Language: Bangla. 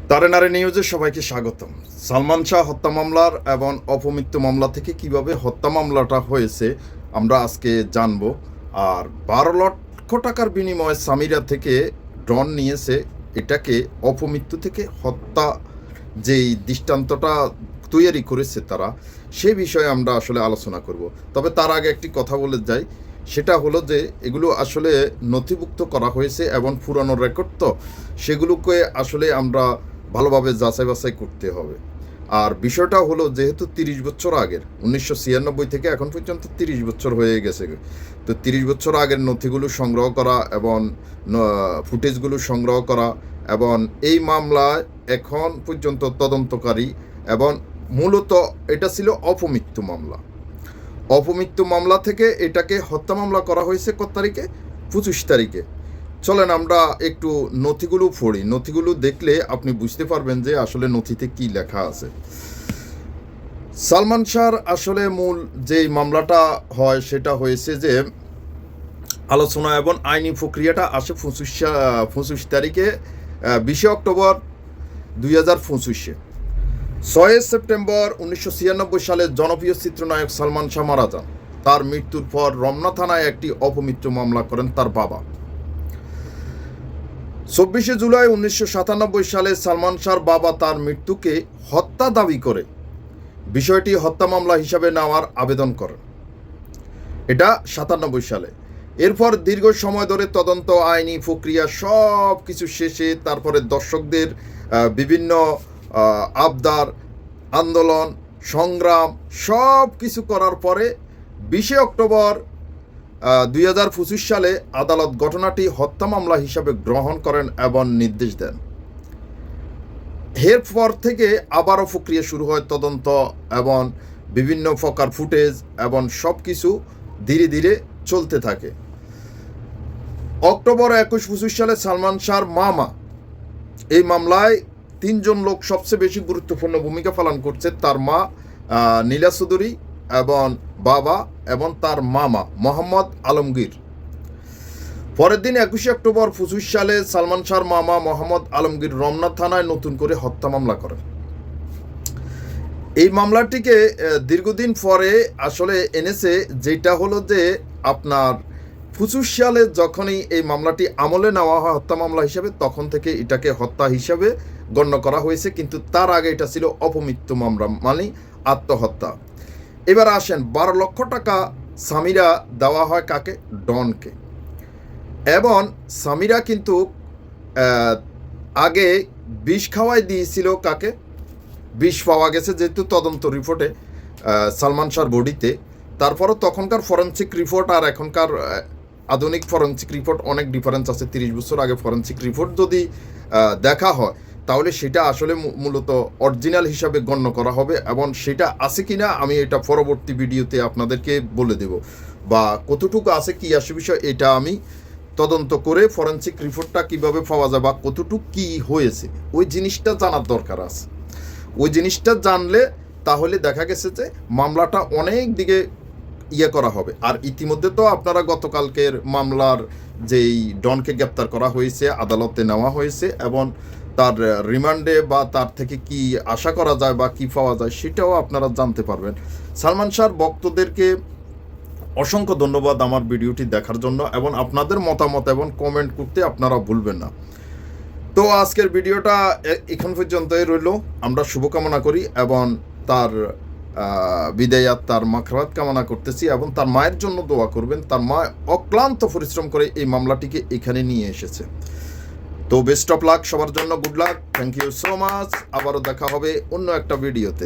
তারেনারে নিউজে সবাইকে স্বাগতম। সালমান শাহ হত্যা মামলার এবং অপমৃত্যু মামলা থেকে কিভাবে হত্যা মামলাটা হয়েছে আমরা আজকে জানব। আর 12 লক্ষ টাকার বিনিময়ে সামিরা থেকে ডন নিয়েছে, এটাকে অপমৃত্যু থেকে হত্যা যেই দৃষ্টান্তটা তৈরি করেছে তারা, সে বিষয়ে আমরা আসলে আলোচনা করব। তবে তার আগে একটি কথা বলে যাই, সেটা হলো যে এগুলো আসলে নথিভুক্ত করা হয়েছে এবং পুরানো রেকর্ড, তো সেগুলোকে আসলে আমরা ভালোভাবে যাচাই বাছাই করতে হবে। আর বিষয়টা হলো যেহেতু 30 বছর আগের, 1996 থেকে এখন পর্যন্ত 30 বছর হয়ে গেছে, তো 30 বছর আগের নথিগুলো সংগ্রহ করা এবং ফুটেজগুলো সংগ্রহ করা, এবং এই মামলায় এখন পর্যন্ত তদন্তকারী, এবং মূলত এটা ছিল অপমৃত্যু মামলা। অপমৃত্যু মামলা থেকে এটাকে হত্যা মামলা করা হয়েছে কত তারিখে? 25 তারিখে। চলেন আমরা একটু নথিগুলো পড়ি। নথিগুলো দেখলে আপনি বুঝতে পারবেন যে আসলে নথিতে কি লেখা আছে। সালমান শাহর আসলে মূল যে মামলাটা হয় সেটা হয়েছে যে আলোচনা এবং আইনি প্রক্রিয়াটা আসে 25 তারিখে, 20 অক্টোবর 2025-এ। 6 সেপ্টেম্বর 1996 সালে জনপ্রিয় চিত্রনায়ক সালমান শাহ মারা যান। তার মৃত্যুর পর রমনা থানায় একটি অপমৃত্যু মামলা করেন তার বাবা। 24 জুলাই 1997 সালে সালমান শাহর বাবা তার মৃত্যুকে হত্যা দাবি করে বিষয়টি হত্যা মামলা হিসাবে নেওয়ার আবেদন করেন। এটা 97 সালে। এরপর দীর্ঘ সময় ধরে তদন্ত, আইনি প্রক্রিয়া সব কিছু শেষে তারপরে দর্শকদের বিভিন্ন আবদার, আন্দোলন, সংগ্রাম সব কিছু করার পরে 20 অক্টোবর 2025 সালে আদালত ঘটনাটি হত্যা মামলা হিসাবে গ্রহণ করেন এবং নির্দেশ দেন। এরপর থেকে আবারও প্রক্রিয়া শুরু হয়, তদন্ত এবং বিভিন্ন প্রকার ফুটেজ এবং সব কিছু ধীরে ধীরে চলতে থাকে। অক্টোবর 21-25 সালে সালমান শাহর মামা, এই মামলায় 3 জন লোক সবচেয়ে বেশি গুরুত্বপূর্ণ ভূমিকা পালন করছে। তার মা নীলা চৌধুরী এবং বাবা এবং তার মামা মোহাম্মদ আলমগীর। পরের দিন 21 অক্টোবর 25 সালে সালমান শাহর মামা মোহাম্মদ আলমগীর রমনা থানায় নতুন করে হত্যা মামলা করেন। এই মামলাটিকে দীর্ঘদিন পরে আসলে এনেছে, যেটা হলো যে আপনার 25 সালে যখনই এই মামলাটি আমলে নেওয়া হয় হত্যা মামলা হিসেবে, তখন থেকে এটাকে হত্যা হিসাবে গণ্য করা হয়েছে। কিন্তু তার আগে এটা ছিল অপমৃত্যু মামলা, মানে আত্মহত্যা। এবার আসেন, 12 লক্ষ টাকা সামিরা দেওয়া হয় কাকে? ডনকে। এবং সামিরা কিন্তু আগে বিষ খাওয়াই দিয়েছিল কাকে? বিষ পাওয়া গেছে যেহেতু তদন্ত রিপোর্টে সালমান শাহর বডিতে। তারপরও তখনকার ফরেন্সিক রিপোর্ট আর এখনকার আধুনিক ফরেন্সিক রিপোর্ট অনেক ডিফারেন্স আছে। 30 বছর আগে ফরেন্সিক রিপোর্ট যদি দেখা হয় তাহলে সেটা আসলে মূলত অরিজিনাল হিসাবে গণ্য করা হবে, এবং সেটা আছে কিনা আমি এটা পরবর্তী ভিডিওতে আপনাদেরকে বলে দেব, বা কতটুকু আছে কি আসে বিষয় এটা আমি তদন্ত করে ফরেন্সিক রিপোর্টটা কিভাবে পাওয়া যায় বা কতটুকু কি হয়েছে ওই জিনিসটা জানার দরকার আছে। ওই জিনিসটা জানলে তাহলে দেখা গেছে যে মামলাটা অনেক দিকে করা হবে। আর ইতিমধ্যে তো আপনারা গতকালকের মামলার যেই ডনকে গ্রেপ্তার করা হয়েছে, আদালতে নেওয়া হয়েছে, এবং তার রিমান্ডে বা তার থেকে কি আশা করা যায় বা কি পাওয়া যায় সেটাও আপনারা জানতে পারবেন। সালমান শাহর ভক্তদেরকে অসংখ্য ধন্যবাদ আমার ভিডিওটি দেখার জন্য, এবং আপনাদের মতামত এবং কমেন্ট করতে আপনারা ভুলবেন না। তো আজকের ভিডিওটা এখন পর্যন্তই রইল। আমরা শুভকামনা করি এবং তার বিদায় আত্মার মাগফিরাত কামনা করতেছি, এবং তার মায়ের জন্য দোয়া করবেন। তার মা অক্লান্ত পরিশ্রম করে এই মামলাটিকে এখানে নিয়ে এসেছে। তো বেস্ট অফ লাক সবার জন্য, good luck, thank you so much. আবারও দেখা হবে অন্য একটা ভিডিওতে।